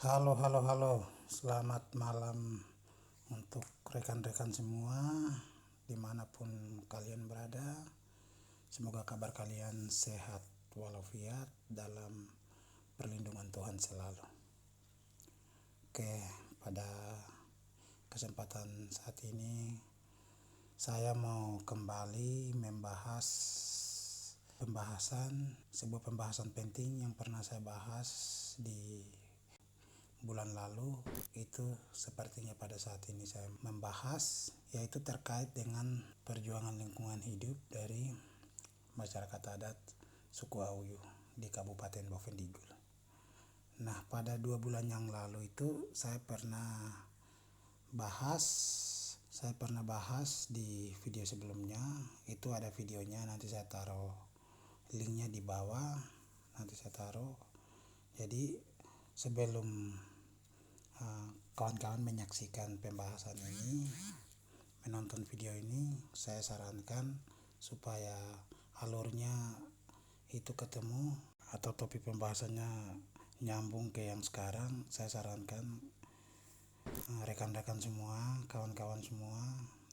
Halo, halo, halo. Selamat malam untuk rekan-rekan semua, dimanapun kalian berada. Semoga kabar kalian sehat walafiat dalam perlindungan Tuhan selalu. Oke, pada kesempatan saat ini saya mau kembali membahas sebuah pembahasan penting yang pernah saya bahas di bulan lalu. Itu sepertinya pada saat ini saya membahas, yaitu terkait dengan perjuangan lingkungan hidup dari masyarakat adat suku Auyu di Kabupaten Bovendigul. Nah, pada 2 bulan yang lalu itu saya pernah bahas di video sebelumnya. Itu ada videonya, nanti saya taruh linknya di bawah, jadi sebelum kawan-kawan menyaksikan pembahasan ini, menonton video ini, saya sarankan supaya alurnya itu ketemu atau topik pembahasannya nyambung ke yang sekarang. Saya sarankan rekan-rekan semua, kawan-kawan semua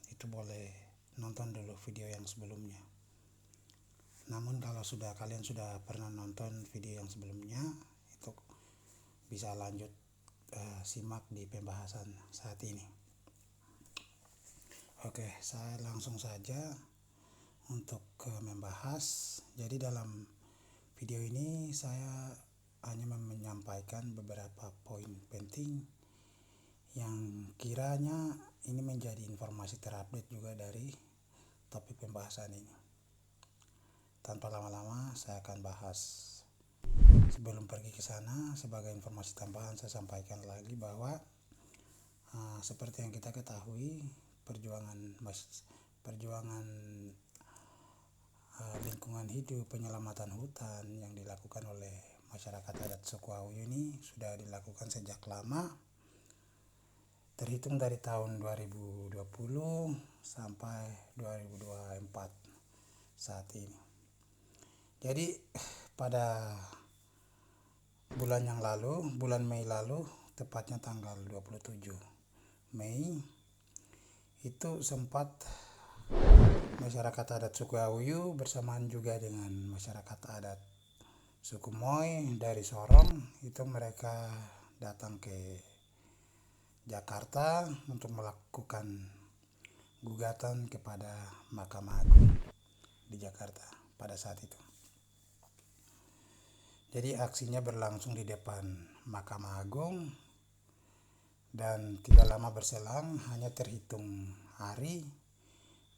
itu boleh nonton dulu video yang sebelumnya. Namun kalau kalian sudah pernah nonton video yang sebelumnya, itu bisa lanjut simak di pembahasan saat ini. Oke, saya langsung saja untuk membahas. Jadi dalam video ini saya hanya menyampaikan beberapa poin penting yang kiranya ini menjadi informasi terupdate juga dari topik pembahasan ini. Tanpa lama-lama saya akan bahas. Sebelum pergi ke sana, sebagai informasi tambahan saya sampaikan lagi bahwa seperti yang kita ketahui, perjuangan lingkungan hidup, penyelamatan hutan yang dilakukan oleh masyarakat adat suku Auyu ini sudah dilakukan sejak lama, terhitung dari tahun 2020 sampai 2024 saat ini. Jadi pada bulan Mei lalu, tepatnya tanggal 27 Mei, itu sempat masyarakat adat suku Auyu bersamaan juga dengan masyarakat adat suku Moy dari Sorong, itu mereka datang ke Jakarta untuk melakukan gugatan kepada Mahkamah Agung di Jakarta pada saat itu. Jadi aksinya berlangsung di depan Mahkamah Agung dan tidak lama berselang, hanya terhitung hari,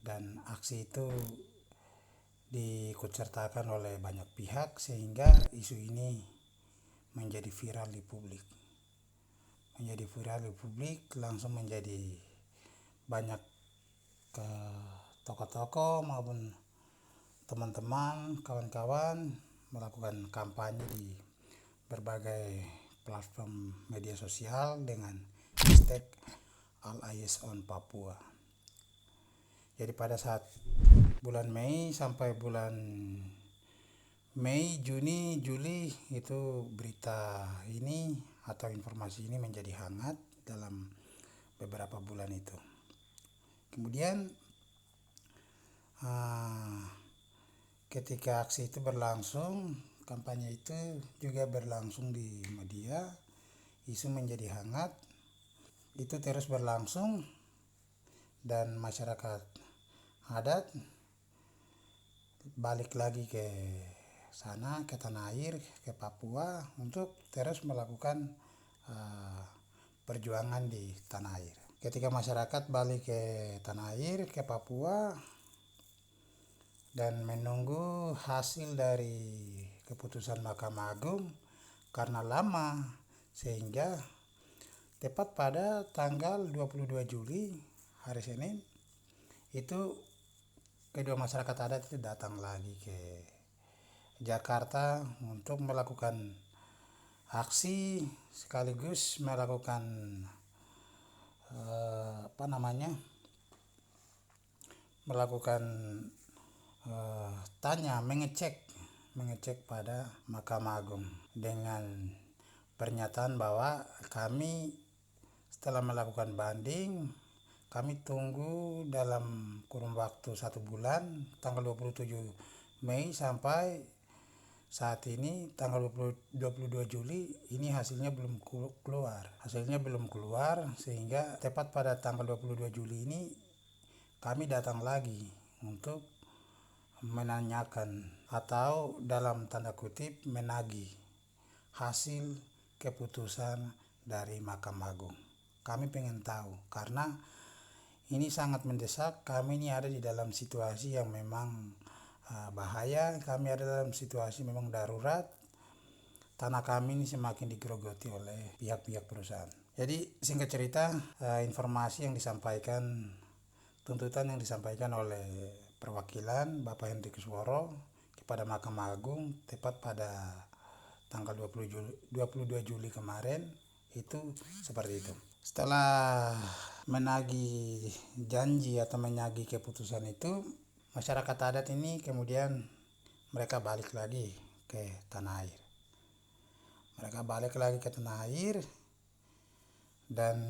dan aksi itu diikutsertakan oleh banyak pihak sehingga isu ini menjadi viral di publik. Langsung menjadi banyak tokoh-tokoh maupun teman-teman, kawan-kawan melakukan kampanye di berbagai platform media sosial dengan hashtag All Eyes on Papua. Jadi pada saat bulan Mei sampai bulan Mei, Juni, Juli, itu berita ini atau informasi ini menjadi hangat dalam beberapa bulan itu. Kemudian ketika aksi itu berlangsung, kampanye itu juga berlangsung di media, isu menjadi hangat, itu terus berlangsung, dan masyarakat adat balik lagi ke sana, ke tanah air, ke Papua, untuk terus melakukan perjuangan di tanah air. Ketika masyarakat balik ke tanah air, ke Papua, dan menunggu hasil dari keputusan Mahkamah Agung karena lama, sehingga tepat pada tanggal 22 Juli, hari Senin, itu kedua masyarakat adat itu datang lagi ke Jakarta untuk melakukan aksi sekaligus melakukan mengecek pada Mahkamah Agung dengan pernyataan bahwa kami setelah melakukan banding, kami tunggu dalam kurun waktu 1 bulan, tanggal 27 Mei sampai saat ini tanggal 22 Juli ini hasilnya belum keluar. Hasilnya belum keluar sehingga tepat pada tanggal 22 Juli ini kami datang lagi untuk menanyakan atau dalam tanda kutip menagih hasil keputusan dari Mahkamah Agung. Kami pengen tahu karena ini sangat mendesak. Kami ini ada di dalam situasi yang memang bahaya. Kami ada dalam situasi memang darurat. Tanah kami ini semakin digerogoti oleh pihak-pihak perusahaan. Jadi singkat cerita, informasi yang disampaikan, tuntutan yang disampaikan oleh perwakilan Bapak Hendri Kusworo kepada Mahkamah Agung tepat pada tanggal 22 Juli kemarin itu seperti itu. Setelah menagih janji atau menagih keputusan itu, masyarakat adat ini kemudian mereka balik lagi ke tanah air. Mereka balik lagi ke tanah air dan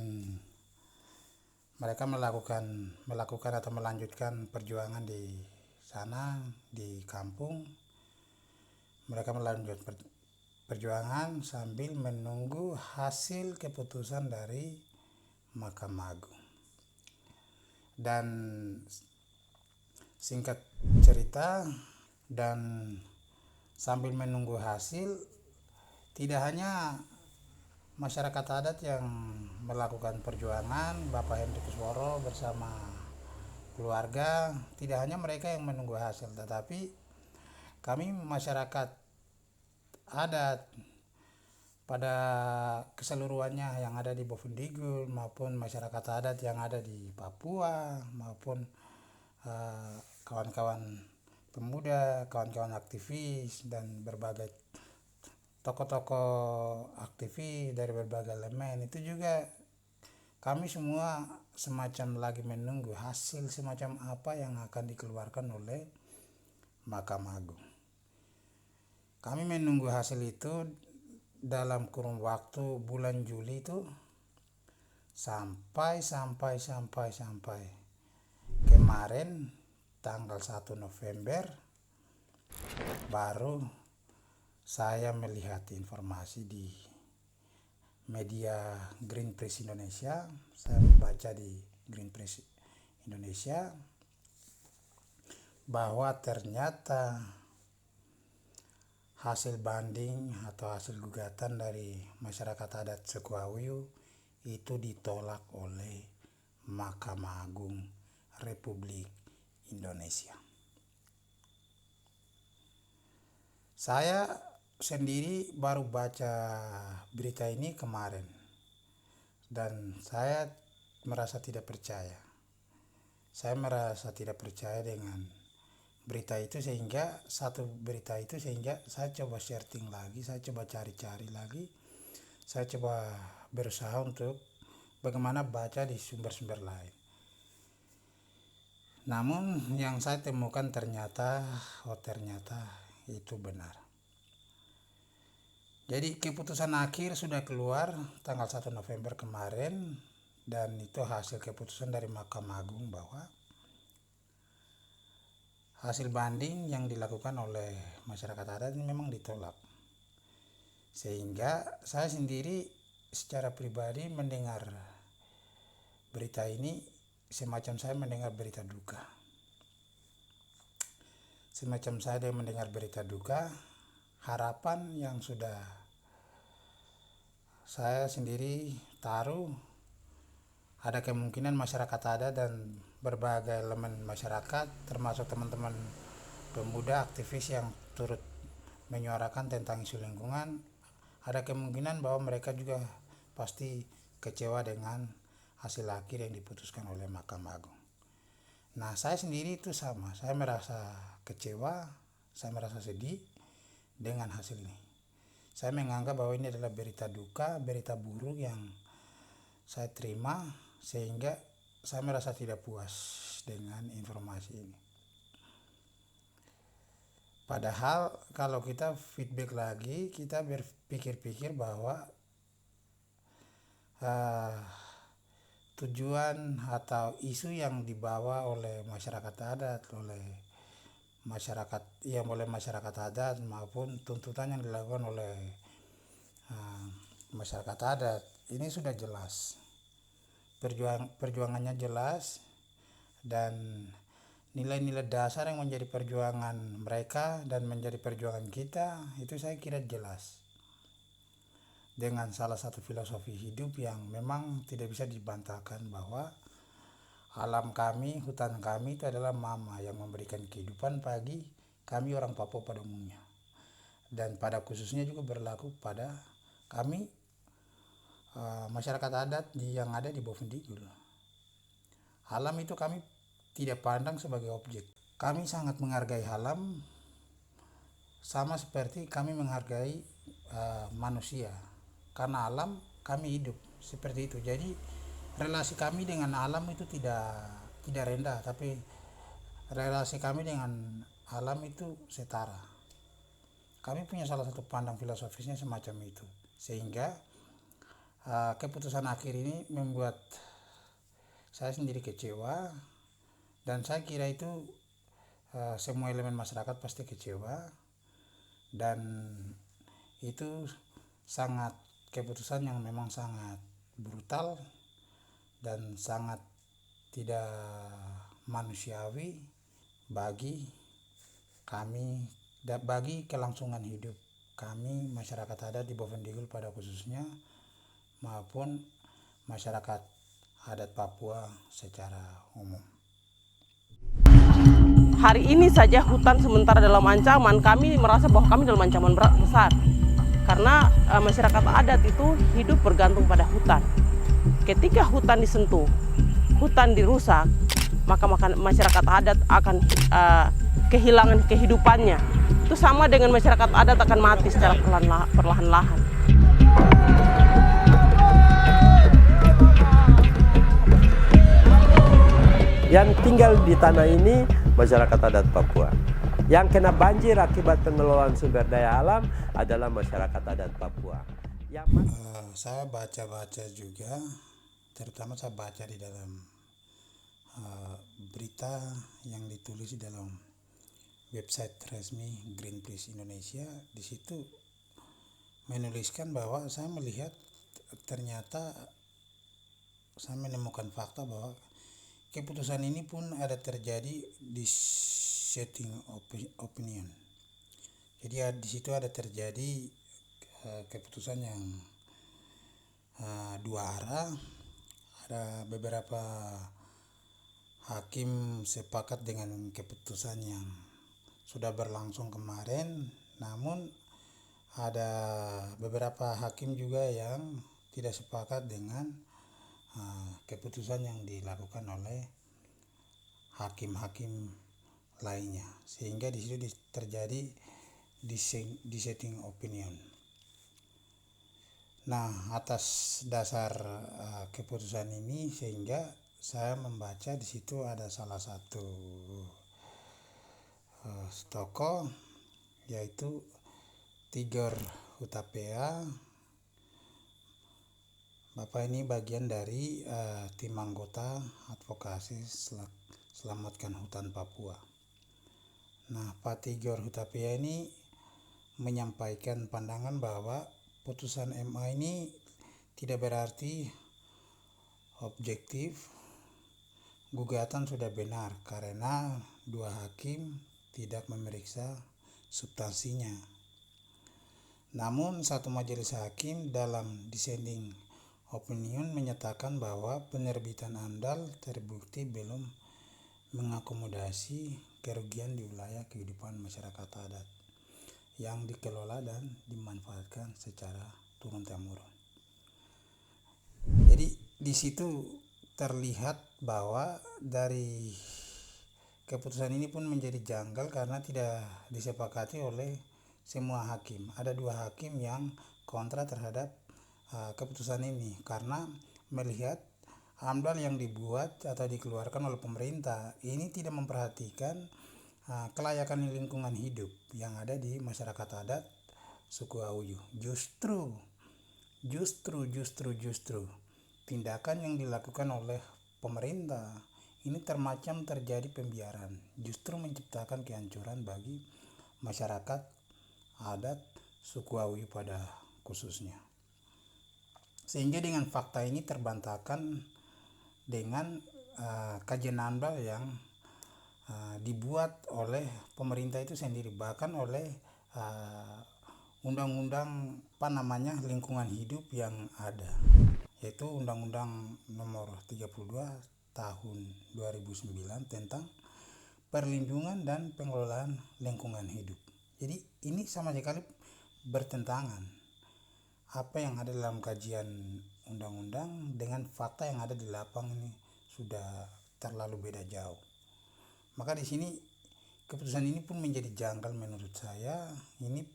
mereka melakukan atau melanjutkan perjuangan di sana di kampung. Mereka melanjutkan perjuangan sambil menunggu hasil keputusan dari Mahkamah Agung. Dan singkat cerita, dan sambil menunggu hasil, tidak hanya masyarakat adat yang melakukan perjuangan, Bapak Hendri Kusworo bersama keluarga, tidak hanya mereka yang menunggu hasil, tetapi kami masyarakat adat pada keseluruhannya yang ada di Bovendigul maupun masyarakat adat yang ada di Papua maupun kawan-kawan pemuda, kawan-kawan aktivis dan berbagai tokoh-tokoh aktivis dari berbagai elemen, itu juga kami semua semacam lagi menunggu hasil semacam apa yang akan dikeluarkan oleh Mahkamah Agung. Kami menunggu hasil itu dalam kurun waktu bulan Juli itu sampai kemarin tanggal 1 November baru saya melihat informasi di media Green Press Indonesia. Saya membaca di Green Press Indonesia bahwa ternyata hasil banding atau hasil gugatan dari masyarakat adat Sekuawiyu itu ditolak oleh Mahkamah Agung Republik Indonesia. Saya sendiri baru baca berita ini kemarin dan saya merasa tidak percaya. Saya merasa tidak percaya dengan berita itu sehingga saya coba searching lagi, saya coba cari-cari lagi, saya coba berusaha untuk bagaimana baca di sumber-sumber lain. Namun yang saya temukan ternyata itu benar. Jadi keputusan akhir sudah keluar tanggal 1 November kemarin dan itu hasil keputusan dari Mahkamah Agung bahwa hasil banding yang dilakukan oleh masyarakat adat ini memang ditolak. Sehingga saya sendiri secara pribadi mendengar berita ini semacam saya mendengar berita duka. Semacam saya mendengar berita duka, harapan yang sudah saya sendiri taruh ada kemungkinan masyarakat adat dan berbagai elemen masyarakat termasuk teman-teman pemuda aktivis yang turut menyuarakan tentang isu lingkungan, ada kemungkinan bahwa mereka juga pasti kecewa dengan hasil akhir yang diputuskan oleh Mahkamah Agung. Nah, saya sendiri itu sama, saya merasa kecewa, saya merasa sedih dengan hasil ini. Saya menganggap bahwa ini adalah berita duka, berita buruk yang saya terima sehingga saya merasa tidak puas dengan informasi ini. Padahal kalau kita feedback lagi, kita berpikir-pikir bahwa uh, tujuan atau isu yang dibawa oleh masyarakat adat, oleh masyarakat adat maupun tuntutan yang dilakukan oleh uh, masyarakat adat ini sudah jelas, perjuangannya jelas, dan nilai-nilai dasar yang menjadi perjuangan mereka dan menjadi perjuangan kita itu saya kira jelas, dengan salah satu filosofi hidup yang memang tidak bisa dibantahkan bahwa alam kami, hutan kami itu adalah mama yang memberikan kehidupan bagi kami orang Papua pada umumnya, dan pada khususnya juga berlaku pada kami masyarakat adat yang ada di Bovendigul. Alam itu kami tidak pandang sebagai objek. Kami sangat menghargai alam, sama seperti kami menghargai manusia, karena alam kami hidup seperti itu. Jadi relasi kami dengan alam itu tidak rendah, tapi relasi kami dengan alam itu setara. Kami punya salah satu pandang filosofisnya semacam itu, sehingga keputusan akhir ini membuat saya sendiri kecewa, dan saya kira itu semua elemen masyarakat pasti kecewa, dan itu sangat keputusan yang memang sangat brutal dan sangat tidak manusiawi bagi kami, bagi kelangsungan hidup kami masyarakat adat di Bovendigul pada khususnya, maupun masyarakat adat Papua secara umum. Hari ini saja hutan sementara dalam ancaman, kami merasa bahwa kami dalam ancaman besar. Karena masyarakat adat itu hidup bergantung pada hutan. Ketika hutan disentuh, hutan dirusak, maka masyarakat adat akan kehilangan kehidupannya. Itu sama dengan masyarakat adat akan mati secara perlahan-lahan. Yang tinggal di tanah ini masyarakat adat Papua. Yang kena banjir akibat pengelolaan sumber daya alam adalah masyarakat adat Papua. Saya baca-baca juga, terutama saya baca di dalam berita yang ditulis di dalam website resmi Greenpeace Indonesia. Di situ menuliskan bahwa saya melihat ternyata saya menemukan fakta bahwa keputusan ini pun ada terjadi dissenting opinion. Jadi di situ ada terjadi keputusan yang dua arah. Ada beberapa hakim sepakat dengan keputusan yang sudah berlangsung kemarin, namun ada beberapa hakim juga yang tidak sepakat dengan keputusan yang dilakukan oleh hakim-hakim lainnya, sehingga di situ terjadi dissenting opinion. Nah, atas dasar keputusan ini, sehingga saya membaca di situ ada salah satu tokoh, yaitu Tigor Hutapea. Bapak ini bagian dari tim anggota advokasi selamatkan hutan Papua. Nah, Pak Tigor Hutapea ini menyampaikan pandangan bahwa putusan MA ini tidak berarti objektif, gugatan sudah benar karena dua hakim tidak memeriksa substansinya. Namun satu majelis hakim dalam dissenting opinion menyatakan bahwa penerbitan AMDAL terbukti belum mengakomodasi kerugian di wilayah kehidupan masyarakat adat yang dikelola dan dimanfaatkan secara turun-temurun. Jadi di situ terlihat bahwa dari keputusan ini pun menjadi janggal karena tidak disepakati oleh semua hakim. Ada dua hakim yang kontra terhadap keputusan ini karena melihat AMDAL yang dibuat atau dikeluarkan oleh pemerintah ini tidak memperhatikan kelayakan lingkungan hidup yang ada di masyarakat adat suku Auyu. Justru tindakan yang dilakukan oleh pemerintah ini termacam terjadi pembiaran, justru menciptakan kehancuran bagi masyarakat adat suku Awyu pada khususnya. Sehingga dengan fakta ini terbantahkan dengan kajian AMDAL yang dibuat oleh pemerintah itu sendiri, bahkan oleh undang-undang lingkungan hidup yang ada, yaitu Undang-Undang Nomor 32 Tahun 2009 tentang perlindungan dan pengelolaan lingkungan hidup. Jadi ini sama sekali bertentangan apa yang ada dalam kajian undang-undang dengan fakta yang ada di lapangan. Ini sudah terlalu beda jauh. Maka di sini keputusan ini pun menjadi janggal menurut saya. Ini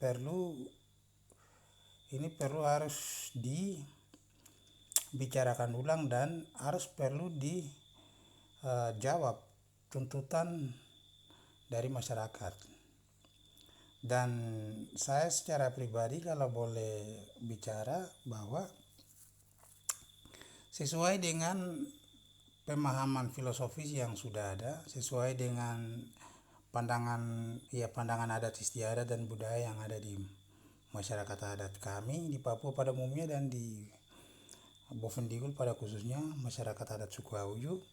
perlu harus dibicarakan ulang dan harus perlu dijawab tuntutan dari masyarakat. Dan saya secara pribadi kalau boleh bicara bahwa sesuai dengan pemahaman filosofis yang sudah ada, sesuai dengan pandangan adat istiadat dan budaya yang ada di masyarakat adat kami di Papua pada umumnya dan di Bovendigul pada khususnya masyarakat adat suku Awyu,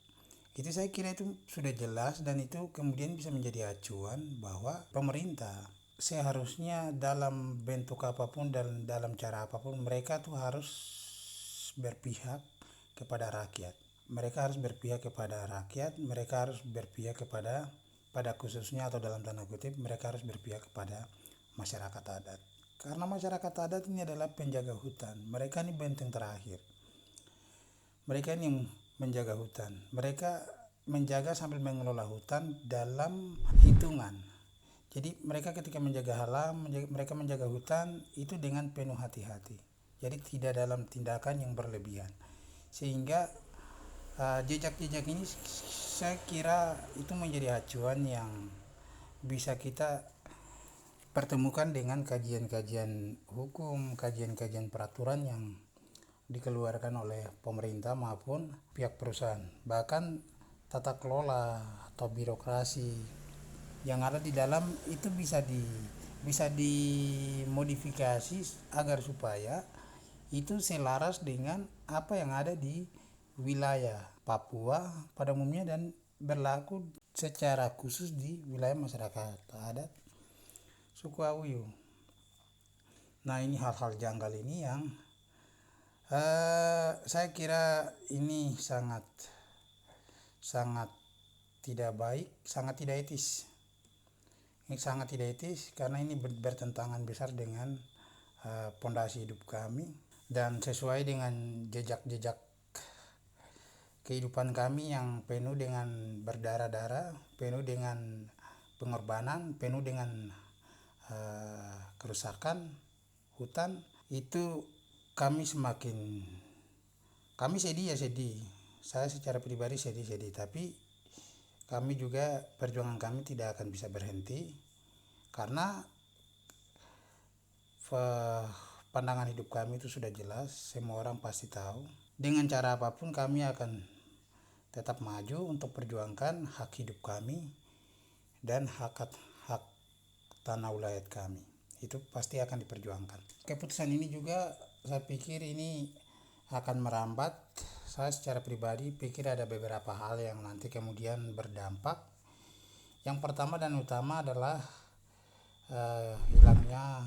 itu saya kira itu sudah jelas, dan itu kemudian bisa menjadi acuan bahwa pemerintah seharusnya dalam bentuk apapun dan dalam cara apapun mereka tuh harus berpihak kepada rakyat. Mereka harus berpihak kepada rakyat, mereka harus berpihak kepada khususnya atau dalam tanda kutip mereka harus berpihak kepada masyarakat adat. Karena masyarakat adat ini adalah penjaga hutan. Mereka ini benteng terakhir. Mereka ini menjaga hutan. Mereka menjaga sambil mengelola hutan dalam hitungan. Jadi mereka ketika menjaga alam, mereka menjaga hutan itu dengan penuh hati-hati. Jadi tidak dalam tindakan yang berlebihan. Sehingga jejak-jejak ini saya kira itu menjadi acuan yang bisa kita pertemukan dengan kajian-kajian hukum, kajian-kajian peraturan yang dikeluarkan oleh pemerintah maupun pihak perusahaan. Bahkan tata kelola atau birokrasi yang ada di dalam itu bisa dimodifikasi agar supaya itu selaras dengan apa yang ada di wilayah Papua pada umumnya dan berlaku secara khusus di wilayah masyarakat adat suku Awyu. Nah, ini hal-hal janggal ini yang saya kira ini sangat tidak baik, sangat tidak etis. Ini sangat tidak etis karena ini bertentangan besar dengan pondasi hidup kami dan sesuai dengan jejak-jejak kehidupan kami yang penuh dengan berdarah-darah, penuh dengan pengorbanan, penuh dengan kerusakan hutan. Itu kami sedih. Saya secara pribadi sedih, tapi kami juga perjuangan kami tidak akan bisa berhenti karena pandangan hidup kami itu sudah jelas, semua orang pasti tahu. Dengan cara apapun kami akan tetap maju untuk perjuangkan hak hidup kami dan hak tanah wilayah kami. Itu pasti akan diperjuangkan. Keputusan ini juga saya pikir ini akan merambat. Saya secara pribadi pikir ada beberapa hal yang nanti kemudian berdampak. Yang pertama dan utama adalah hilangnya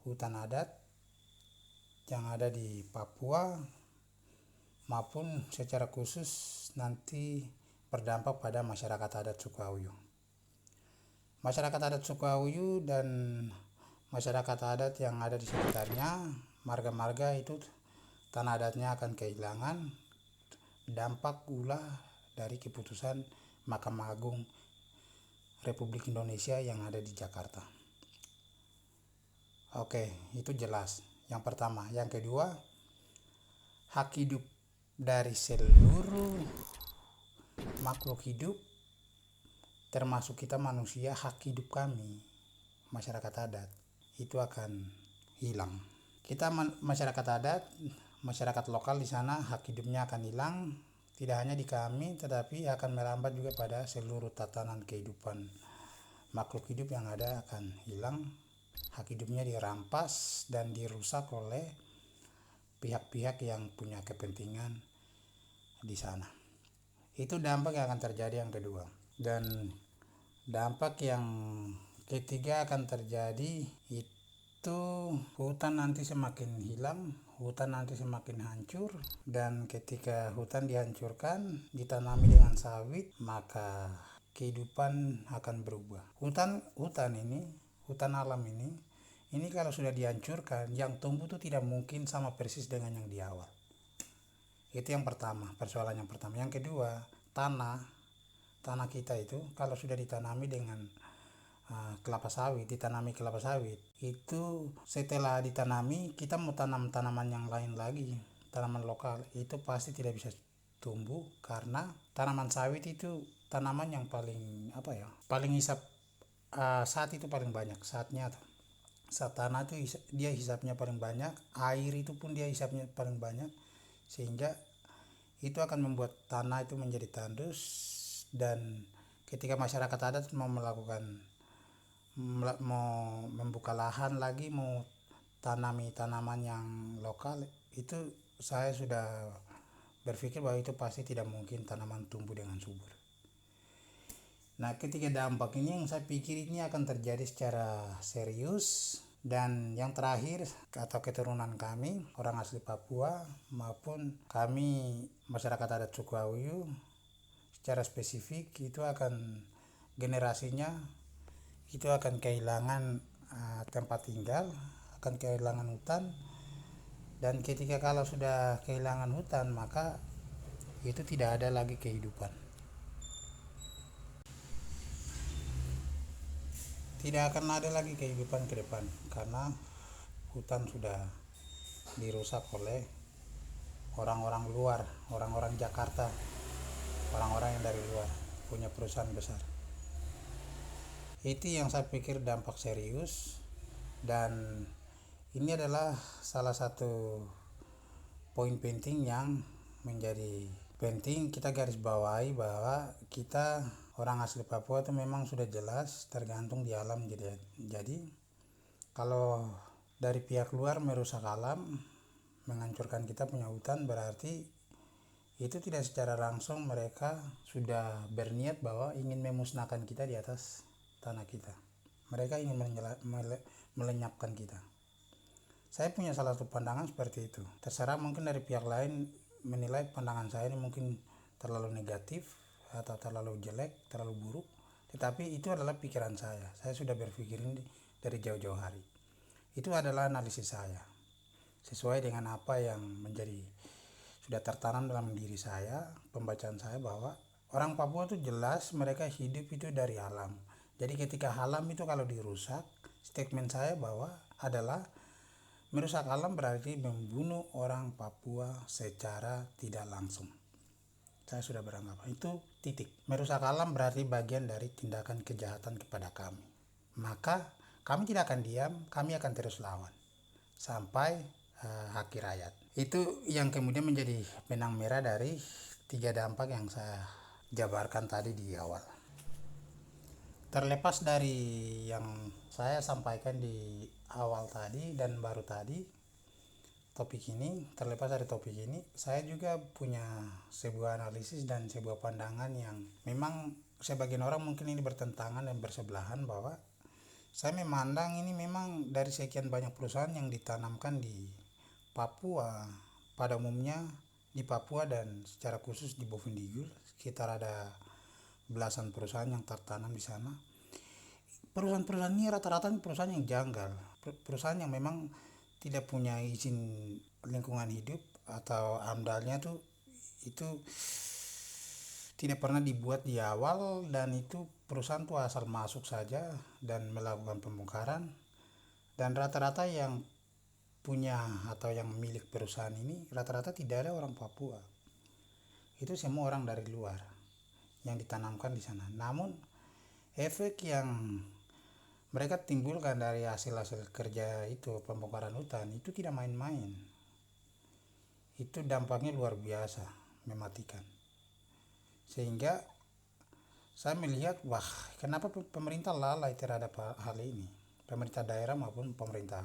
hutan adat yang ada di Papua maupun secara khusus nanti berdampak pada masyarakat adat suku Awyu. Masyarakat adat suku Awyu dan masyarakat adat yang ada di sekitarnya, marga-marga itu tanah adatnya akan kehilangan dampak ulah dari keputusan Mahkamah Agung Republik Indonesia yang ada di Jakarta. Oke, itu jelas. Yang pertama. Yang kedua, hak hidup dari seluruh makhluk hidup termasuk kita manusia, hak hidup kami masyarakat adat itu akan hilang. Kita masyarakat adat masyarakat lokal di sana hak hidupnya akan hilang, tidak hanya di kami tetapi akan merambat juga pada seluruh tatanan kehidupan makhluk hidup yang ada akan hilang, hak hidupnya dirampas dan dirusak oleh pihak-pihak yang punya kepentingan di sana. Itu dampak yang akan terjadi yang kedua. Dan dampak yang ketiga akan terjadi itu hutan nanti semakin hilang, hutan nanti semakin hancur, dan ketika hutan dihancurkan ditanami dengan sawit, maka kehidupan akan berubah. Hutan alam ini kalau sudah dihancurkan, yang tumbuh itu tidak mungkin sama persis dengan yang di awal. Itu yang pertama, persoalan yang pertama. Yang kedua, tanah kita itu kalau sudah ditanami dengan ditanami kelapa sawit, itu setelah ditanami kita mau tanam tanaman yang lain lagi, tanaman lokal, itu pasti tidak bisa tumbuh karena tanaman sawit itu tanaman yang paling hisap saat itu paling banyak saat tanah itu dia hisapnya paling banyak, air itu pun dia hisapnya paling banyak, sehingga itu akan membuat tanah itu menjadi tandus. Dan ketika masyarakat adat mau membuka lahan lagi, mau tanami tanaman yang lokal, itu saya sudah berpikir bahwa itu pasti tidak mungkin tanaman tumbuh dengan subur. Nah, ketiga dampak ini yang saya pikir ini akan terjadi secara serius. Dan yang terakhir, atau keturunan kami orang asli Papua maupun kami masyarakat adat suku Awuyu secara spesifik itu akan generasinya itu akan kehilangan tempat tinggal, akan kehilangan hutan. Dan ketika kalau sudah kehilangan hutan, maka itu tidak ada lagi kehidupan. Tidak akan ada lagi kehidupan ke depan karena hutan sudah dirusak oleh orang-orang luar, orang-orang Jakarta, orang-orang yang dari luar punya perusahaan besar. Itu yang saya pikir dampak serius, dan ini adalah salah satu poin penting yang menjadi penting kita garis bawahi, bahwa kita orang asli Papua itu memang sudah jelas tergantung di alam. Jadi kalau dari pihak luar merusak alam, menghancurkan kita punya hutan, berarti itu tidak secara langsung mereka sudah berniat bahwa ingin memusnahkan kita di atas tanah kita. Mereka ingin melenyapkan kita. Saya punya salah satu pandangan seperti itu. Terserah mungkin dari pihak lain menilai pandangan saya ini mungkin terlalu negatif atau terlalu jelek, terlalu buruk, tetapi itu adalah pikiran saya. Saya sudah berpikir ini dari jauh-jauh hari. Itu adalah analisis saya sesuai dengan apa yang sudah tertanam dalam diri saya, pembacaan saya, bahwa orang Papua itu jelas mereka hidup itu dari alam. Jadi ketika alam itu kalau dirusak, statement saya bahwa adalah merusak alam berarti membunuh orang Papua secara tidak langsung. Saya sudah beranggapan itu titik. Merusak alam berarti bagian dari tindakan kejahatan kepada kami. Maka kami tidak akan diam, kami akan terus lawan sampai akhir hayat. Itu yang kemudian menjadi benang merah dari 3 dampak yang saya jabarkan tadi di awal. Terlepas dari yang saya sampaikan di awal tadi dan baru tadi, terlepas dari topik ini, saya juga punya sebuah analisis dan sebuah pandangan yang memang sebagian orang mungkin ini bertentangan dan bersebelahan, bahwa saya memandang ini memang dari sekian banyak perusahaan yang ditanamkan di Papua, pada umumnya di Papua dan secara khusus di Bovendigul, sekitar ada belasan perusahaan yang tertanam di sana. Perusahaan-perusahaan ini rata-rata perusahaan yang janggal, perusahaan yang memang tidak punya izin lingkungan hidup atau AMDAL-nya itu tidak pernah dibuat di awal, dan itu perusahaan tuh asal masuk saja dan melakukan pembongkaran. Dan rata-rata yang punya atau yang milik perusahaan ini rata-rata tidak ada orang Papua, itu semua orang dari luar yang ditanamkan di sana. Namun efek yang mereka timbulkan dari hasil-hasil kerja itu, pembongkaran hutan, itu tidak main-main. itu dampaknya luar biasa, mematikan. Sehingga saya melihat, wah, kenapa pemerintah lalai terhadap hal ini, pemerintah daerah maupun pemerintah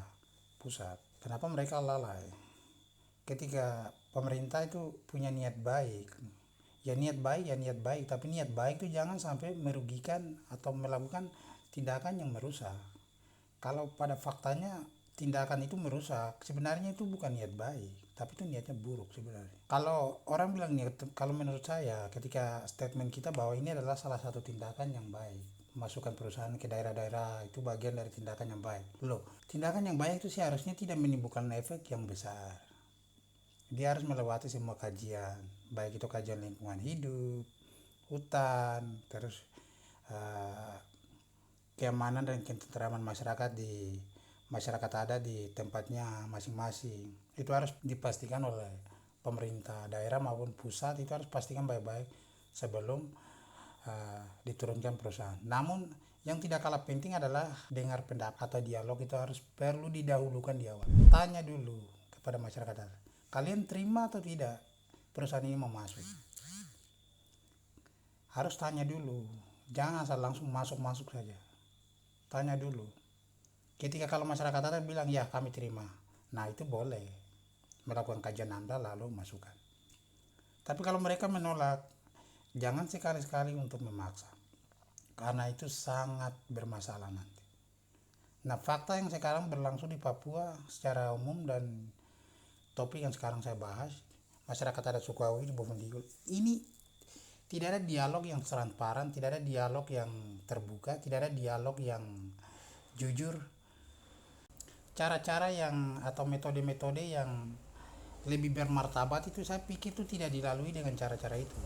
pusat, kenapa mereka lalai ketika pemerintah itu punya niat baik. Ya niat baik, tapi niat baik itu jangan sampai merugikan atau melakukan tindakan yang merusak. Kalau pada faktanya tindakan itu merusak, sebenarnya itu bukan niat baik, tapi itu niatnya buruk sebenarnya. Kalau orang bilang niat, kalau menurut saya ketika statement kita bahwa ini adalah salah satu tindakan yang baik, masukkan perusahaan ke daerah-daerah itu bagian dari tindakan yang baik. Loh, tindakan yang baik itu seharusnya tidak menimbulkan efek yang besar. Dia harus melewati semua kajian, baik itu kajian lingkungan hidup, hutan, terus keamanan dan ketentraman masyarakat adat di tempatnya masing-masing. Itu harus dipastikan oleh pemerintah daerah maupun pusat, itu harus pastikan baik-baik sebelum diturunkan perusahaan. Namun yang tidak kalah penting adalah dengar pendapat atau dialog itu harus perlu didahulukan di awal. Tanya dulu kepada masyarakat adat, kalian terima atau tidak perusahaan ini mau masuk? Harus tanya dulu, jangan asal langsung masuk saja. Tanya dulu. Ketika kalau masyarakat adat bilang ya kami terima, nah itu boleh melakukan kajian Anda lalu masukkan. Tapi kalau mereka menolak, jangan sekali-sekali untuk memaksa, karena itu sangat bermasalah nanti. Nah, fakta yang sekarang berlangsung di Papua secara umum dan topik yang sekarang saya bahas, masyarakat adat suku Awi di Bovendigul, ini tidak ada dialog yang transparan, tidak ada dialog yang terbuka, tidak ada dialog yang jujur. Cara-cara yang atau metode-metode yang lebih bermartabat itu saya pikir itu tidak dilalui dengan cara-cara itu.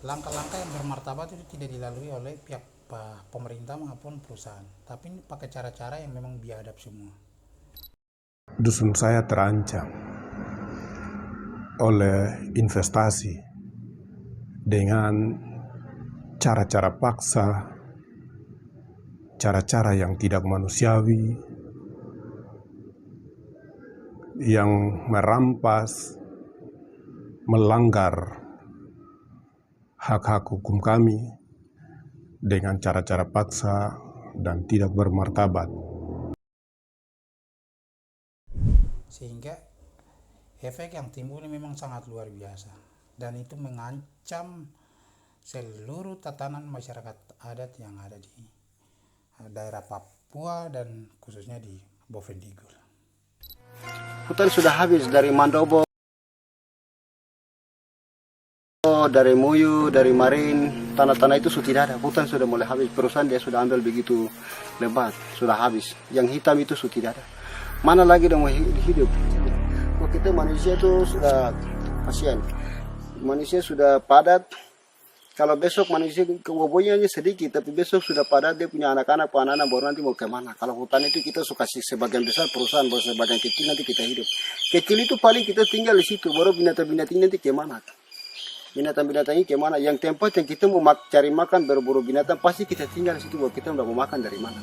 Langkah-langkah yang bermartabat itu tidak dilalui oleh pihak pemerintah maupun perusahaan, tapi ini pakai cara-cara yang memang biadab semua. Dusun saya terancam oleh investasi dengan cara-cara paksa, cara-cara yang tidak manusiawi, yang merampas, melanggar hak-hak hukum kami dengan cara-cara paksa dan tidak bermartabat. Sehingga efek yang timbul memang sangat luar biasa, dan itu mengancam seluruh tatanan masyarakat adat yang ada di daerah Papua dan khususnya di Bovendigul. Hutan sudah habis dari Mandobo, dari Muyu, dari Marin, tanah-tanah itu sudah tidak ada. Hutan sudah mulai habis, perusahaan dia sudah ambil begitu lebat, sudah habis. Yang hitam itu sudah tidak ada. Mana lagi yang mau hidup? Oh, kita manusia itu sudah kasihan. Manusia sudah padat. Kalau besok manusia kebobonya hanya sedikit, tapi besok sudah padat, dia punya anak-anak, anak-anak baru nanti mau kemana? Kalau hutan itu kita suka sebagian besar perusahaan, baru sebagian kecil nanti kita hidup. Kecil itu paling kita tinggal di situ, baru binatang-binatang nanti kemana? Binatang-binatang ini kemana? Yang tempat yang kita mau cari makan berburu binatang pasti kita tinggal di situ, baru kita udah mau makan dari mana?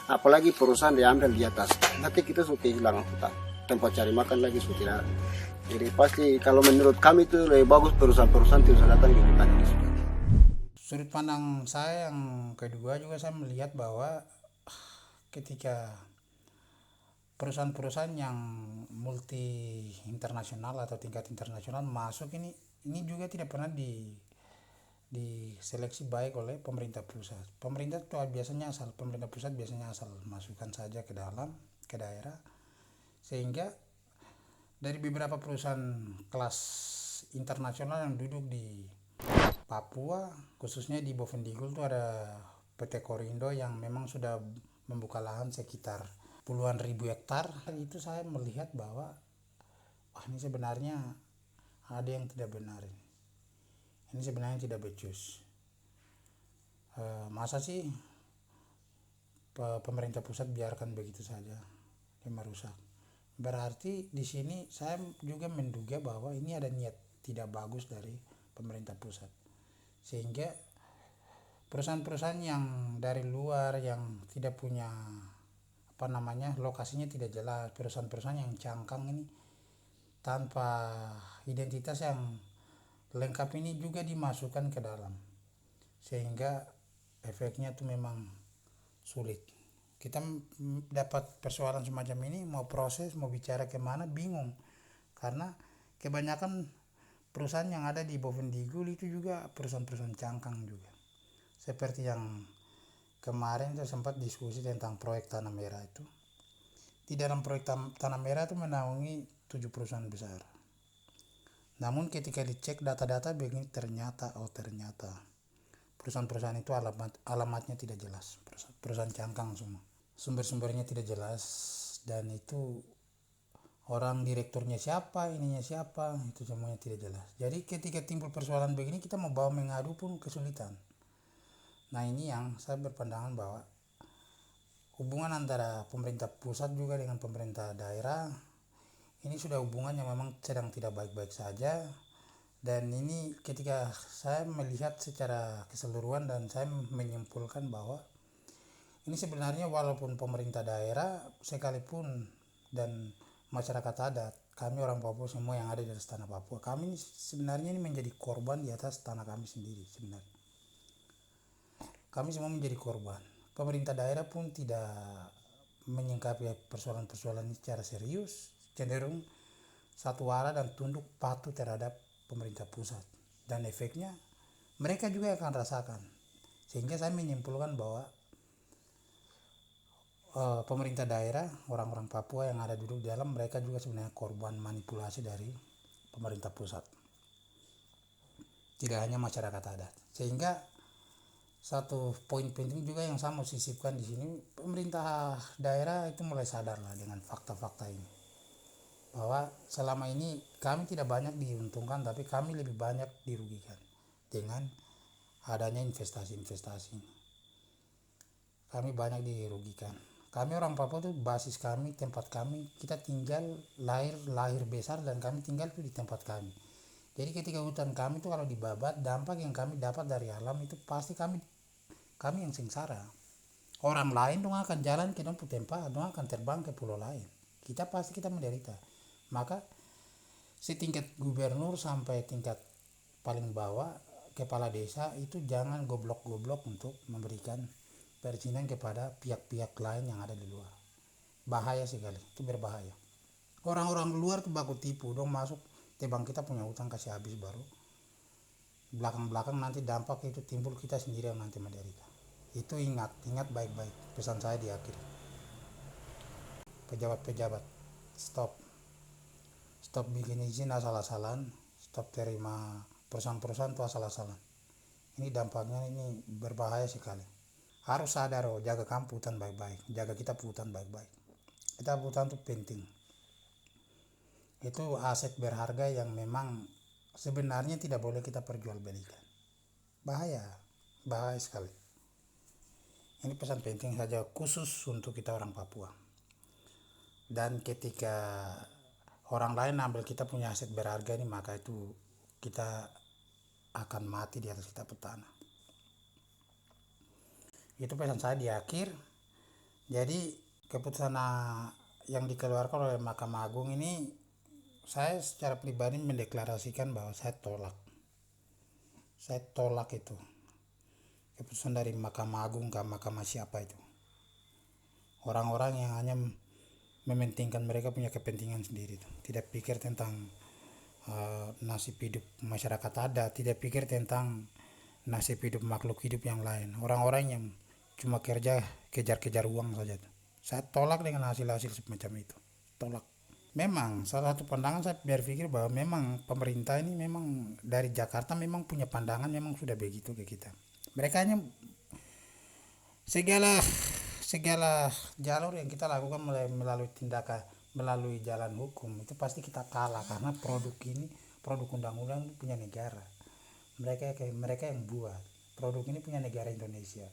Apalagi perusahaan diambil di atas, nanti kita sudah kehilangan hutan. Tempat cari makan lagi sudah tidak. Jadi pasti kalau menurut kami itu lebih bagus perusahaan-perusahaan itu sudah datang di hutan ini. Sudut pandang saya yang kedua juga saya melihat bahwa ketika perusahaan-perusahaan yang multi internasional atau tingkat internasional masuk ini juga tidak pernah diseleksi baik oleh pemerintah pusat. Pemerintah pusat biasanya asal masukkan saja ke daerah, sehingga dari beberapa perusahaan kelas internasional yang duduk di Papua, khususnya di Bovendigul itu ada PT Korindo yang memang sudah membuka lahan sekitar puluhan ribu hektar. Itu saya melihat bahwa ini sebenarnya ada yang tidak benar. Ini sebenarnya tidak becus. Masa sih pemerintah pusat biarkan begitu saja dia merusak? Berarti di sini saya juga menduga bahwa ini ada niat tidak bagus dari pemerintah pusat, sehingga perusahaan-perusahaan yang dari luar yang tidak punya lokasinya tidak jelas, perusahaan-perusahaan yang cangkang ini tanpa identitas yang lengkap ini juga dimasukkan ke dalam, sehingga efeknya itu memang sulit. Kita dapat persoalan semacam ini, mau proses, mau bicara kemana, bingung. Karena kebanyakan perusahaan yang ada di Bovendigul itu juga perusahaan-perusahaan cangkang juga. Seperti yang kemarin itu sempat diskusi tentang proyek Tanah Merah itu. Di dalam proyek Tanah Merah itu menaungi 7 perusahaan besar. Namun ketika dicek data-data begini ternyata perusahaan-perusahaan itu alamatnya tidak jelas. Perusahaan cangkang semua. Sumber-sumbernya tidak jelas, dan itu orang direkturnya siapa, ininya siapa, itu semuanya tidak jelas. Jadi ketika timbul persoalan begini, kita mau bawa mengadu pun kesulitan. Nah, ini yang saya berpandangan bahwa hubungan antara pemerintah pusat juga dengan pemerintah daerah ini sudah hubungan yang memang sedang tidak baik-baik saja. Dan ini ketika saya melihat secara keseluruhan dan saya menyimpulkan bahwa ini sebenarnya walaupun pemerintah daerah sekalipun dan masyarakat adat, kami orang Papua semua yang ada di atas tanah Papua, kami sebenarnya ini menjadi korban di atas tanah kami sendiri. Sebenarnya kami semua menjadi korban. Pemerintah daerah pun tidak menyingkapi persoalan-persoalan ini secara serius, cenderung satu arah dan tunduk patuh terhadap pemerintah pusat, dan efeknya mereka juga akan rasakan. Sehingga saya menyimpulkan bahwa pemerintah daerah, orang-orang Papua yang ada duduk di dalam, mereka juga sebenarnya korban manipulasi dari pemerintah pusat, tidak hanya masyarakat adat. Sehingga satu poin penting juga yang saya mau sisipkan di sini, pemerintah daerah itu mulai sadar lah dengan fakta-fakta ini, bahwa selama ini kami tidak banyak diuntungkan, tapi kami lebih banyak dirugikan dengan adanya investasi-investasi. Kami banyak dirugikan. Kami orang Papua itu basis kami, tempat kami, kita tinggal lahir besar dan kami tinggal itu di tempat kami. Jadi ketika hutan kami itu kalau dibabat, dampak yang kami dapat dari alam itu pasti kami yang sengsara. Orang lain dong akan jalan ke tempat, dong akan terbang ke pulau lain. Kita menderita. Maka setingkat gubernur sampai tingkat paling bawah, kepala desa itu jangan goblok-goblok untuk memberikan perizinan kepada pihak-pihak lain yang ada di luar. Bahaya sekali, itu berbahaya. Orang-orang luar tuh baku tipu, dong masuk tebang kita punya utang kasih habis, baru belakang-belakang nanti dampak itu timbul kita sendiri yang nanti menderita. Itu ingat baik-baik pesan saya di akhir. Pejabat-pejabat, stop bikin izin asal-asalan, stop terima perusahaan-perusahaan itu asal-asalan. Ini dampaknya ini berbahaya sekali. Harus sadar, jaga kamu hutan baik-baik, jaga kita hutan baik-baik. Kita hutan itu penting. Itu aset berharga yang memang sebenarnya tidak boleh kita perjualbelikan. Bahaya sekali. Ini pesan penting saja khusus untuk kita orang Papua. Dan ketika orang lain ambil kita punya aset berharga ini, maka itu kita akan mati di atas kita petanah. Itu pesan saya di akhir. Jadi keputusan yang dikeluarkan oleh Mahkamah Agung ini, saya secara pribadi mendeklarasikan bahwa saya tolak itu keputusan dari Mahkamah Agung. Ke mahkamah siapa itu? Orang-orang yang hanya mementingkan mereka punya kepentingan sendiri itu. Tidak pikir tentang nasib hidup masyarakat adat, tidak pikir tentang nasib hidup makhluk hidup yang lain. Orang-orang yang cuma kejar-kejar uang saja. Saya tolak dengan hasil-hasil semacam itu. Tolak. Memang salah satu pandangan saya berpikir bahwa memang pemerintah ini memang dari Jakarta memang punya pandangan, memang sudah begitu ke kita. Mereka hanya segala jalur yang kita lakukan melalui jalan hukum itu pasti kita kalah, karena produk undang-undang punya negara. Mereka yang buat. Produk ini punya negara Indonesia.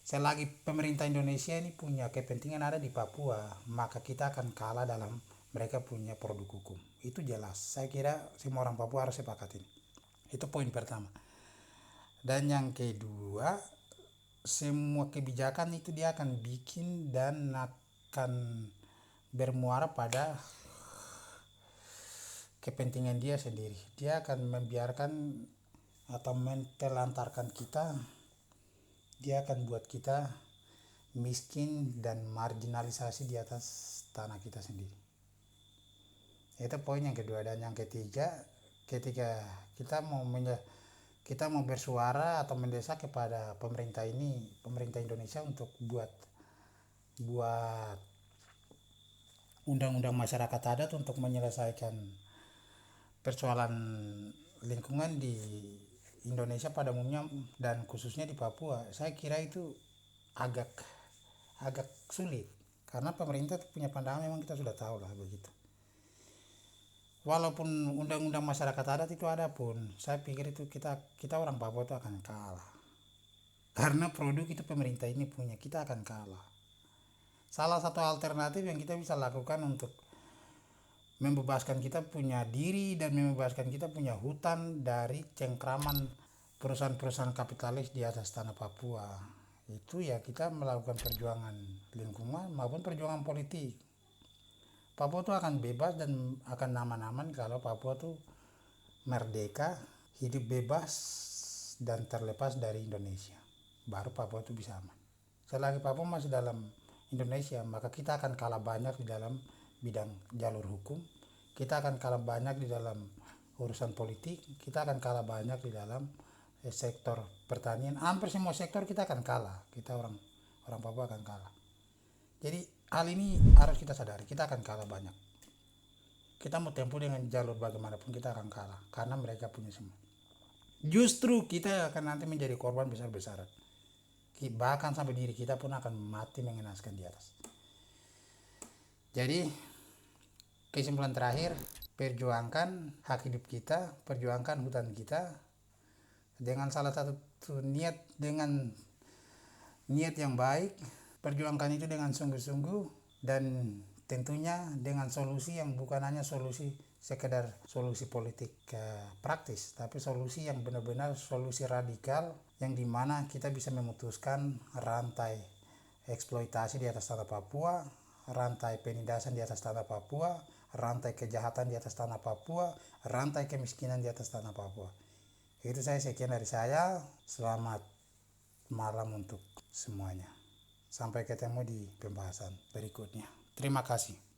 Selagi pemerintah Indonesia ini punya kepentingan ada di Papua, maka kita akan kalah dalam mereka punya produk hukum. Itu jelas. Saya kira semua orang Papua harus sepakat ini. Itu poin pertama. Dan yang kedua, semua kebijakan itu dia akan bikin dan akan bermuara pada kepentingan dia sendiri. Dia akan membiarkan atau mentelantarkan kita. Dia akan buat kita miskin dan marginalisasi di atas tanah kita sendiri. Itu poin yang kedua. Dan yang ketiga, ketika kita mau bersuara atau mendesak kepada pemerintah Indonesia untuk buat undang-undang masyarakat adat untuk menyelesaikan persoalan lingkungan di Indonesia pada umumnya dan khususnya di Papua. Saya kira itu agak sulit karena pemerintah punya pandangan, memang kita sudah tahu lah begitu. Walaupun undang-undang masyarakat adat itu ada pun, saya pikir itu kita orang Papua itu akan kalah. Karena produk itu pemerintah ini punya, kita akan kalah. Salah satu alternatif yang kita bisa lakukan untuk membebaskan kita punya diri dan membebaskan kita punya hutan dari cengkraman perusahaan-perusahaan kapitalis di atas tanah Papua, itu ya kita melakukan perjuangan lingkungan maupun perjuangan politik. Papua itu akan bebas dan akan aman-aman kalau Papua itu merdeka, hidup bebas dan terlepas dari Indonesia. Baru Papua itu bisa aman. Selagi Papua masih dalam Indonesia, maka kita akan kalah banyak di dalam bidang jalur hukum, kita akan kalah banyak di dalam urusan politik, kita akan kalah banyak di dalam sektor pertanian. Hampir semua sektor kita akan kalah. Kita orang Papua akan kalah. Jadi hal ini harus kita sadari, kita akan kalah banyak. Kita mau tempuh dengan jalur bagaimanapun kita akan kalah karena mereka punya semua. Justru kita akan nanti menjadi korban besar-besaran. Bahkan sampai diri kita pun akan mati mengenaskan di atas. Jadi kesimpulan terakhir, perjuangkan hak hidup kita, perjuangkan hutan kita dengan salah satu dengan niat yang baik. Perjuangkan itu dengan sungguh-sungguh dan tentunya dengan solusi yang bukan hanya sekedar solusi politik praktis, tapi solusi yang benar-benar solusi radikal yang dimana kita bisa memutuskan rantai eksploitasi di atas tanah Papua, rantai penindasan di atas tanah Papua, rantai kejahatan di atas tanah Papua, rantai kemiskinan di atas tanah Papua. Itu sekian dari saya. Selamat malam untuk semuanya. Sampai ketemu di pembahasan berikutnya. Terima kasih.